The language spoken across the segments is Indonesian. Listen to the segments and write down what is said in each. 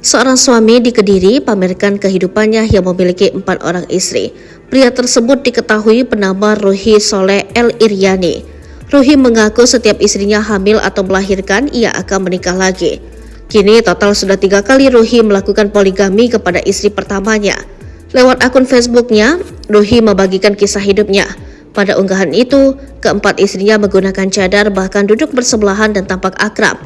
Seorang suami di Kediri pamerkan kehidupannya yang memiliki 4 orang istri. Pria tersebut diketahui bernama Ruhi Soleh El Iryani. Ruhi mengaku setiap istrinya hamil atau melahirkan, ia akan menikah lagi. Kini total sudah 3 kali Ruhi melakukan poligami kepada istri pertamanya. Lewat akun Facebooknya, Ruhi membagikan kisah hidupnya. Pada unggahan itu, keempat istrinya menggunakan cadar bahkan duduk bersebelahan dan tampak akrab.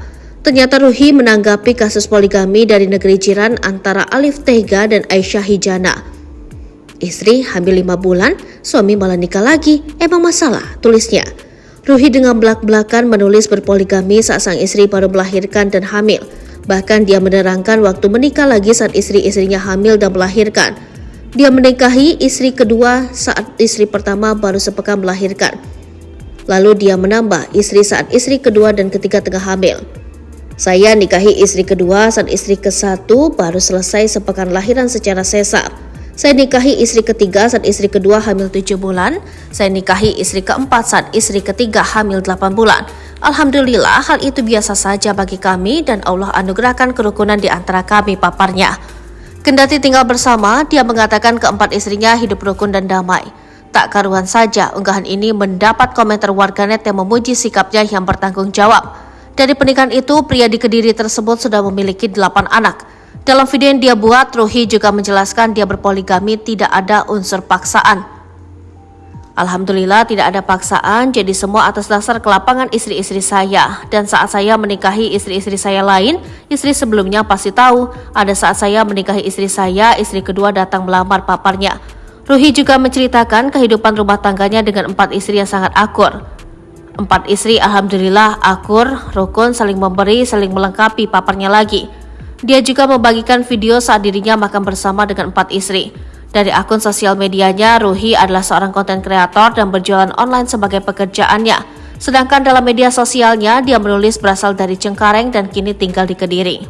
Ternyata Ruhi menanggapi kasus poligami dari negeri jiran antara Alif Tega dan Aisyah Hijana. Istri hamil 5 bulan, suami malah nikah lagi, emang masalah, tulisnya. Ruhi dengan belak-belakan menulis berpoligami saat sang istri baru melahirkan dan hamil. Bahkan dia menerangkan waktu menikah lagi saat istri-istrinya hamil dan melahirkan. Dia menikahi istri kedua saat istri pertama baru sepekan melahirkan. Lalu dia menambah istri saat istri kedua dan ketiga tengah hamil. Saya nikahi istri kedua saat istri ke-1 baru selesai sepekan lahiran secara sesar. Saya nikahi istri ketiga saat istri kedua hamil 7 bulan. Saya nikahi istri keempat saat istri ketiga hamil 8 bulan. Alhamdulillah hal itu biasa saja bagi kami dan Allah anugerahkan kerukunan di antara kami, paparnya. Kendati tinggal bersama, dia mengatakan keempat istrinya hidup rukun dan damai. Tak karuan saja unggahan ini mendapat komentar warganet yang memuji sikapnya yang bertanggung jawab. Dari pernikahan itu, pria di Kediri tersebut sudah memiliki 8 anak. Dalam video yang dia buat, Ruhi juga menjelaskan dia berpoligami tidak ada unsur paksaan. Alhamdulillah tidak ada paksaan, jadi semua atas dasar kelapangan istri-istri saya. Dan saat saya menikahi istri-istri saya lain, istri sebelumnya pasti tahu. Ada saat saya menikahi istri saya, istri kedua datang melamar, paparnya. Ruhi juga menceritakan kehidupan rumah tangganya dengan 4 istri yang sangat akur. 4 istri alhamdulillah akur, rukun, saling memberi, saling melengkapi, paparnya lagi. Dia juga membagikan video saat dirinya makan bersama dengan 4 istri. Dari akun sosial medianya, Ruhi adalah seorang konten kreator dan berjualan online sebagai pekerjaannya. Sedangkan dalam media sosialnya, dia menulis berasal dari Cengkareng dan kini tinggal di Kediri.